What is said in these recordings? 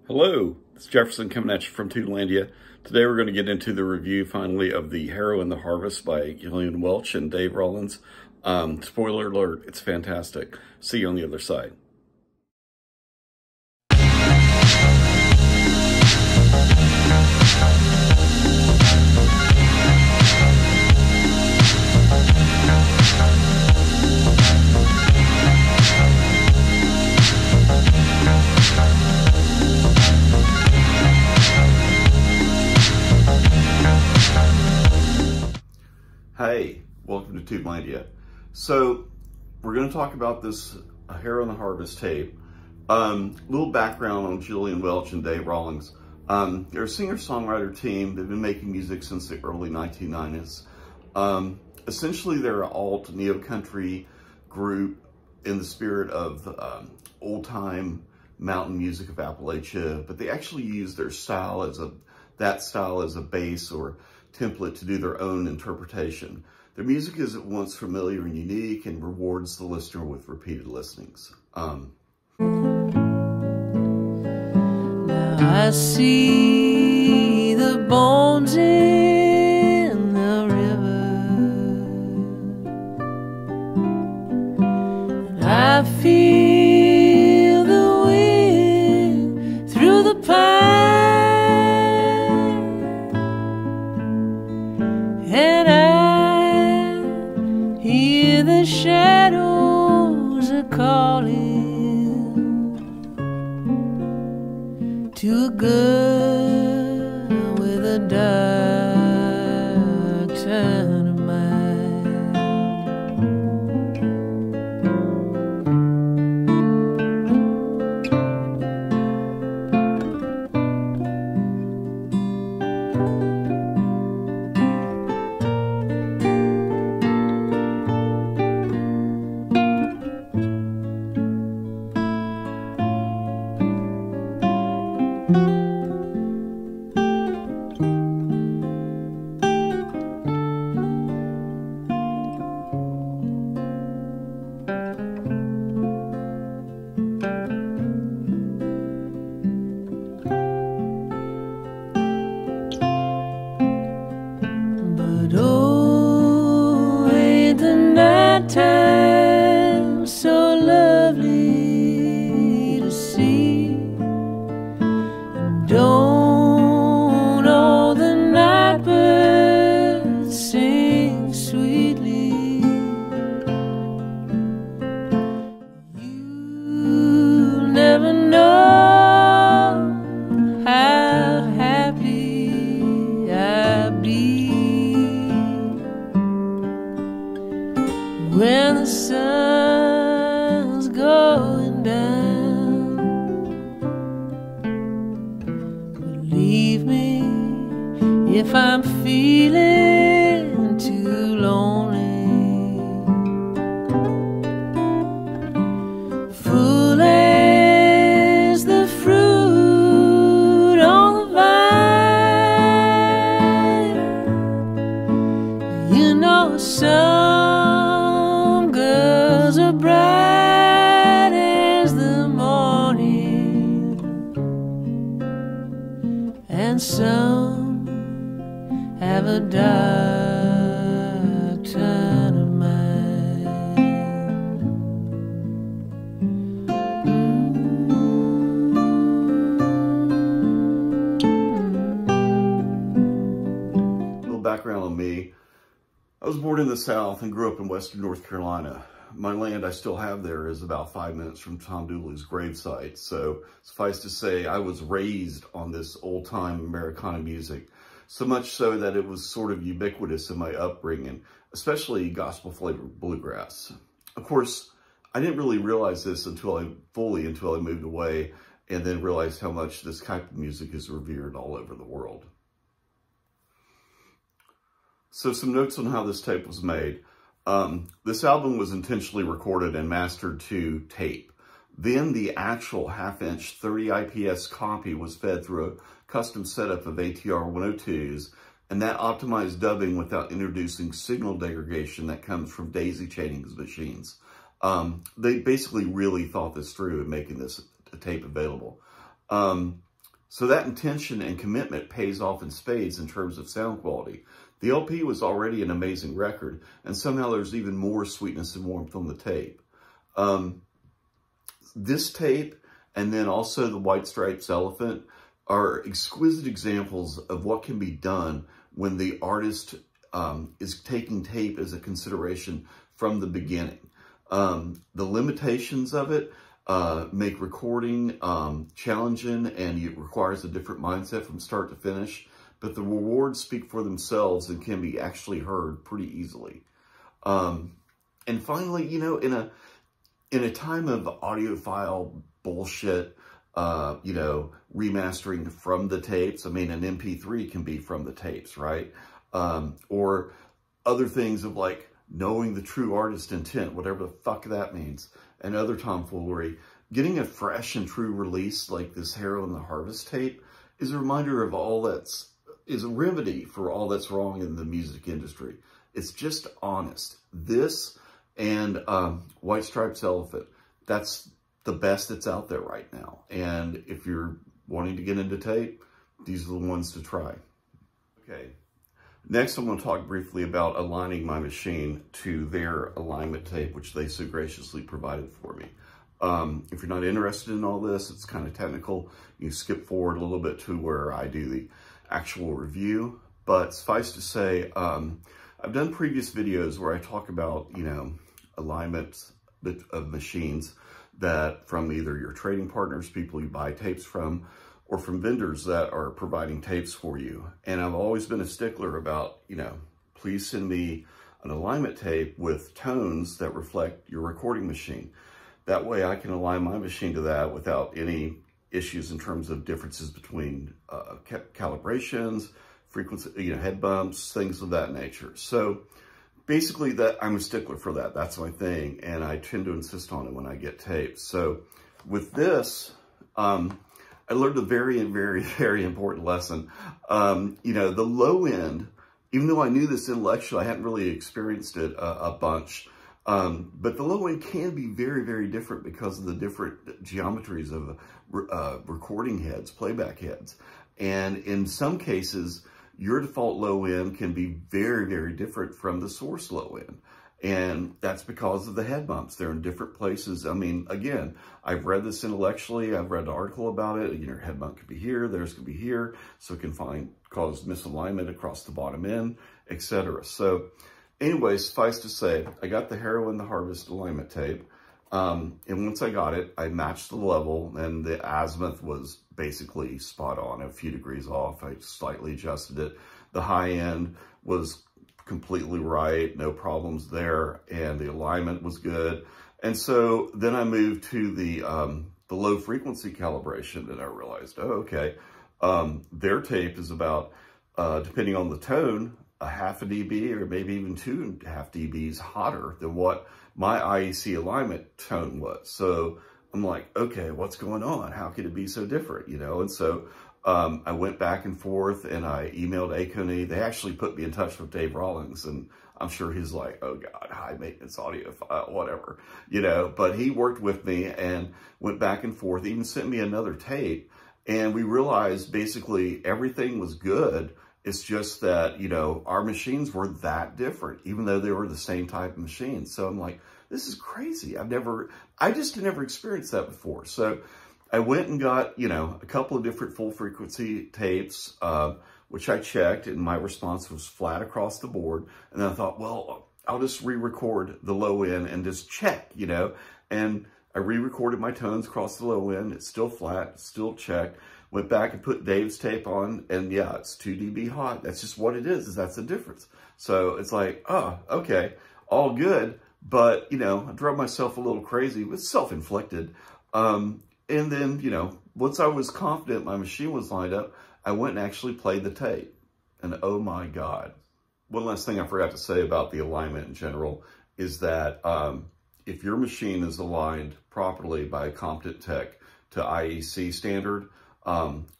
Hello, it's Jefferson coming at you from Tootlandia. Today we're going to get into the review finally of the Harrow The Harvest by Gillian Welch and Dave Rawlings. Spoiler alert, it's fantastic. See you on the other side. Hey, welcome to Tootlandia. So we're going to talk about this Harrow The Harvest tape. Little background on Gillian Welch and Dave Rawlings. They're a singer-songwriter team. They've been making music since the early 1990s. Essentially, they're an alt neo-country group in the spirit of old-time mountain music of Appalachia, but they actually use their style as that style as a base or template to do their own interpretation. Their music is at once familiar and unique and rewards the listener with repeated listenings. Now I see the bones in the river, and I feel the wind through the pine. And I hear the shadows are calling to a girl with a dark turn of mind. Time so lovely to see, and don't all the night birds sing sweetly? You'll never know how happy I'll be when the sun's going down. Believe me, if I'm feeling too lonely, full as the fruit on the vine, you know some girls are bright as the morning, and some have a dark turn of mind. Little background on me. I was born in the South and grew up in Western North Carolina. My land I still have there is about 5 minutes from Tom Dooley's gravesite. So suffice to say, I was raised on this old-time Americana music, so much so that it was sort of ubiquitous in my upbringing, especially gospel-flavored bluegrass. Of course, I didn't really realize this until I moved away and then realized how much this type of music is revered all over the world. So some notes on how this tape was made. This album was intentionally recorded and mastered to tape. Then the actual half-inch 30 IPS copy was fed through a custom setup of ATR 102s, and that optimized dubbing without introducing signal degradation that comes from daisy chaining machines. They basically really thought this through in making this tape available. So that intention and commitment pays off in spades in terms of sound quality. The LP was already an amazing record, and somehow there's even more sweetness and warmth on the tape. This tape, and then also the White Stripes Elephant, are exquisite examples of what can be done when the artist is taking tape as a consideration from the beginning. The limitations of it make recording challenging, and it requires a different mindset from start to finish, but the rewards speak for themselves and can be actually heard pretty easily. And finally, you know, in a time of audiophile bullshit, you know, remastering from the tapes, I mean, an MP3 can be from the tapes, right? Or other things of like knowing the true artist intent, whatever the fuck that means, and other tomfoolery. Getting a fresh and true release like this Harrow the Harvest tape is a reminder of is a remedy for all that's wrong in the music industry. It's just honest. This and White Stripes Elephant, that's the best that's out there right now. And if you're wanting to get into tape, these are the ones to try. Okay. Next, I'm going to talk briefly about aligning my machine to their alignment tape, which they so graciously provided for me. If you're not interested in all this, it's kind of technical. You skip forward a little bit to where I do the actual review. But suffice to say, I've done previous videos where I talk about, you know, alignment of machines that from either your trading partners, people you buy tapes from, or from vendors that are providing tapes for you. And I've always been a stickler about, you know, please send me an alignment tape with tones that reflect your recording machine. That way I can align my machine to that without any issues in terms of differences between calibrations, frequency, you know, head bumps, things of that nature. So basically that I'm a stickler for that. That's my thing. And I tend to insist on it when I get tapes. So with this, I learned a very, very, very important lesson. You know, the low end, even though I knew this intellectually, I hadn't really experienced it a bunch. But the low end can be very, very different because of the different geometries of recording heads, playback heads. And in some cases, your default low end can be very, very different from the source low end. And that's because of the head bumps. They're in different places. I mean, again, I've read this intellectually. I've read an article about it. You know, head bump could be here, theirs could be here. So it can cause misalignment across the bottom end, etc. So anyway, suffice to say, I got the Harrow the Harvest alignment tape. And once I got it, I matched the level, and the azimuth was basically spot on, a few degrees off. I slightly adjusted it. The high end was completely right, no problems there, and the alignment was good. And so then I moved to the low frequency calibration, and I realized, oh, okay, their tape is about, depending on the tone, a half a dB or maybe even 2.5 dBs hotter than what my IEC alignment tone was. So I'm like, okay, what's going on? How could it be so different? You know, and so I went back and forth, and I emailed Acony. They actually put me in touch with Dave Rawlings, and I'm sure he's like, oh God, high maintenance audio file, whatever, you know, but he worked with me and went back and forth, even sent me another tape. And we realized basically everything was good. It's just that, you know, our machines were that different, even though they were the same type of machine. So I'm like, this is crazy. I just never experienced that before. So I went and got, you know, a couple of different full frequency tapes, which I checked, and my response was flat across the board. And then I thought, well, I'll just re-record the low end and just check, you know, and I re-recorded my tones across the low end. It's still flat, still checked. Went back and put Dave's tape on, and yeah, it's 2 dB hot. That's just what it is that's the difference. So it's like, oh, okay, all good. But, you know, I drove myself a little crazy. It was self-inflicted. And then, you know, once I was confident my machine was lined up, I went and actually played the tape. And oh my God. One last thing I forgot to say about the alignment in general is that if your machine is aligned properly by a competent tech to IEC standard,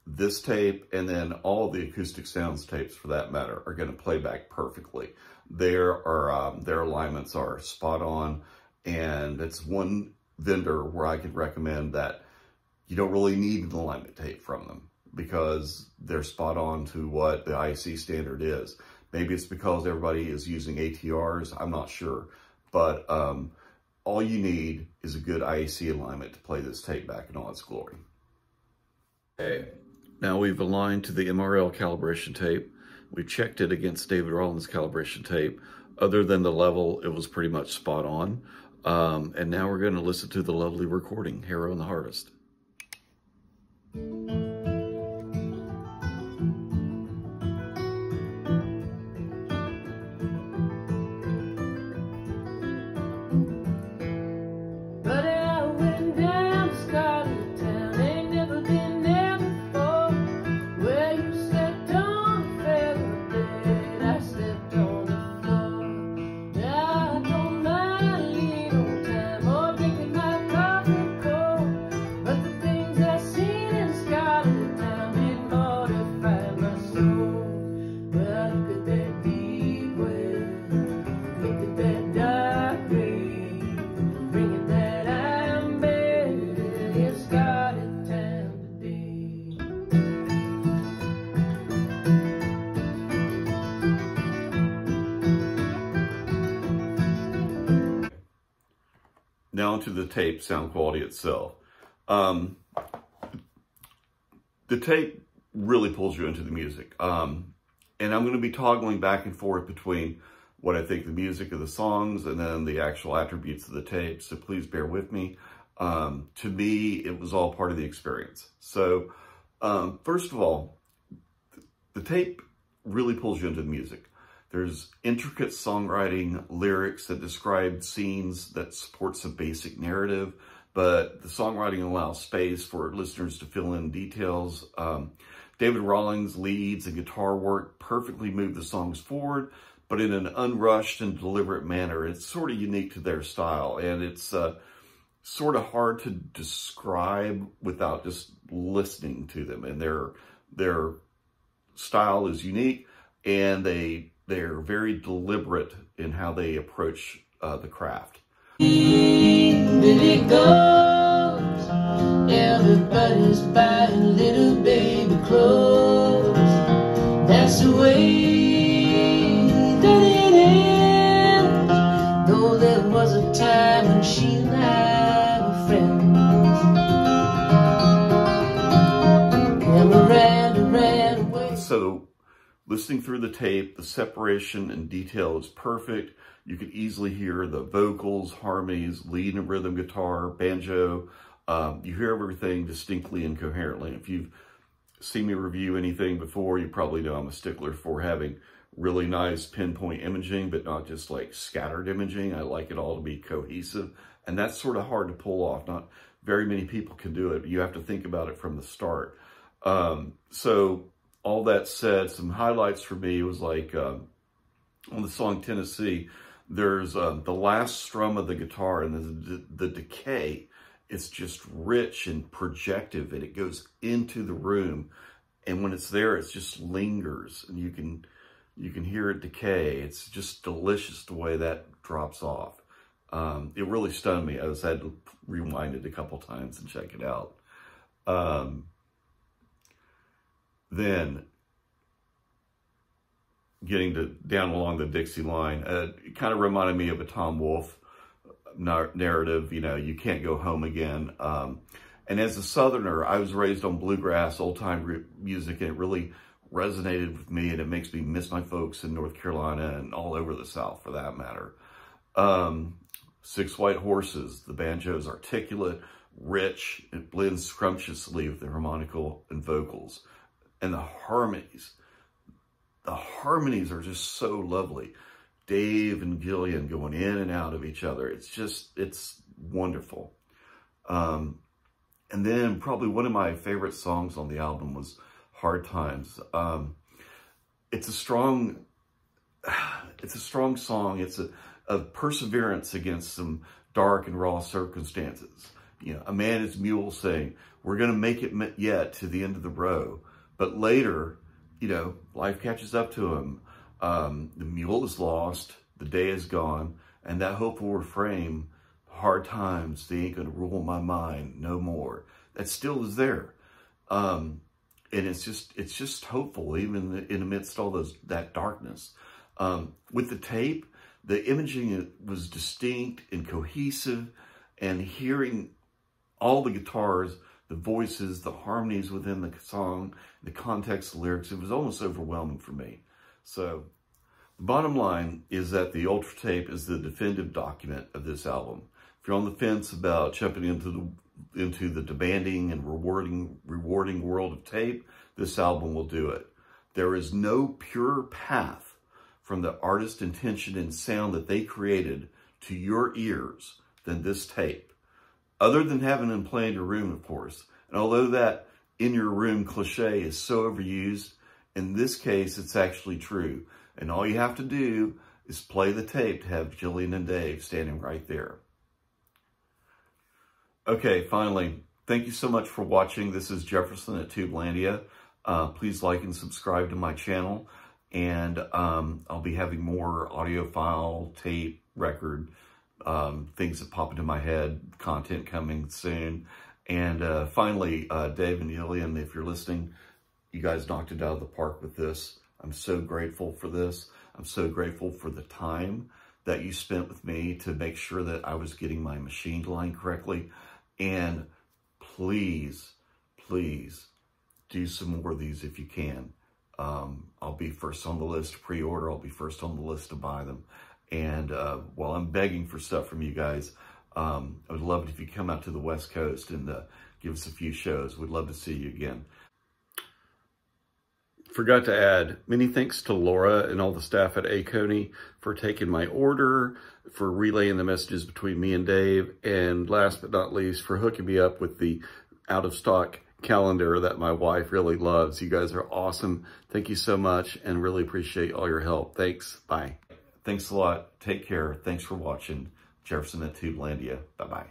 this tape and then all the Acoustic Sounds tapes for that matter are going to play back perfectly. Their alignments are spot on, and it's one vendor where I could recommend that you don't really need an alignment tape from them. because they're spot on to what the IEC standard is. Maybe it's because everybody is using ATRs, I'm not sure. But all you need is a good IEC alignment to play this tape back in all its glory. Okay, now we've aligned to the MRL calibration tape. We checked it against David Rawlings' calibration tape. Other than the level, it was pretty much spot on. And now we're going to listen to the lovely recording, Harrow The Harvest. Now to the tape sound quality itself. The tape really pulls you into the music. And I'm going to be toggling back and forth between what I think the music of the songs and then the actual attributes of the tape. So please bear with me. To me, it was all part of the experience. So first of all, the tape really pulls you into the music. There's intricate songwriting, lyrics that describe scenes that supports a basic narrative, but the songwriting allows space for listeners to fill in details. David Rawlings' leads and guitar work perfectly move the songs forward, but in an unrushed and deliberate manner. It's sort of unique to their style, and it's sort of hard to describe without just listening to them. And their style is unique, and they're very deliberate in how they approach the craft. Billy goes, everybody's buying little baby clothes. That's the way that it ends. Though there was a time when she and I were friends. And we ran away. So, listening through the tape, the separation and detail is perfect. You can easily hear the vocals, harmonies, lead and rhythm guitar, banjo. You hear everything distinctly and coherently. If you've seen me review anything before, you probably know I'm a stickler for having really nice pinpoint imaging, but not just like scattered imaging. I like it all to be cohesive, and that's sort of hard to pull off. Not very many people can do it, but you have to think about it from the start. So all that said, some highlights for me was like on the song Tennessee, there's the last strum of the guitar and the decay. It's just rich and projective, and it goes into the room. And when it's there, it just lingers, and you can hear it decay. It's just delicious the way that drops off. It really stunned me. I just had to rewind it a couple times and check it out. Then getting down along the Dixie line, it kind of reminded me of a Tom Wolfe narrative, you know, you can't go home again. And as a Southerner, I was raised on bluegrass, old-time music, and it really resonated with me, and it makes me miss my folks in North Carolina and all over the South for that matter. Six White Horses, the banjo is articulate, rich, it blends scrumptiously with the harmonical and vocals. And the harmonies are just so lovely. Dave and Gillian going in and out of each other. It's wonderful. And then probably one of my favorite songs on the album was Hard Times. It's a strong song. It's a perseverance against some dark and raw circumstances. You know, a man and his mule saying, we're going to make it yet to the end of the row. But later, you know, life catches up to him. The mule is lost, the day is gone, and that hopeful refrain, hard times, they ain't gonna rule my mind no more. That still is there. And it's just hopeful, even in amidst all that darkness. With the tape, the imaging was distinct and cohesive, and hearing all the guitars, the voices, the harmonies within the song, the context, the lyrics, it was almost overwhelming for me. So the bottom line is that the Ultratape is the definitive document of this album. If you're on the fence about jumping into the demanding and rewarding world of tape, this album will do it. There is no purer path from the artist's intention and sound that they created to your ears than this tape. Other than having them play in your room, of course. And although that in your room cliche is so overused, in this case, it's actually true. And all you have to do is play the tape to have Gillian and Dave standing right there. Okay, finally, thank you so much for watching. This is Jefferson at Tubelandia. Please like and subscribe to my channel. And I'll be having more audiophile, tape, record, things that pop into my head, content coming soon. And finally, Dave and Gillian, if you're listening, you guys knocked it out of the park with this. I'm so grateful for this. I'm so grateful for the time that you spent with me to make sure that I was getting my machine line correctly. And please, please do some more of these if you can. I'll be first on the list to pre-order. I'll be first on the list to buy them. And while I'm begging for stuff from you guys, I would love it if you come out to the West Coast and give us a few shows. We'd love to see you again. Forgot to add, many thanks to Laura and all the staff at Acony for taking my order, for relaying the messages between me and Dave, and last but not least, for hooking me up with the out-of-stock calendar that my wife really loves. You guys are awesome. Thank you so much, and really appreciate all your help. Thanks. Bye. Thanks a lot. Take care. Thanks for watching. Jefferson at Tubelandia. Bye-bye.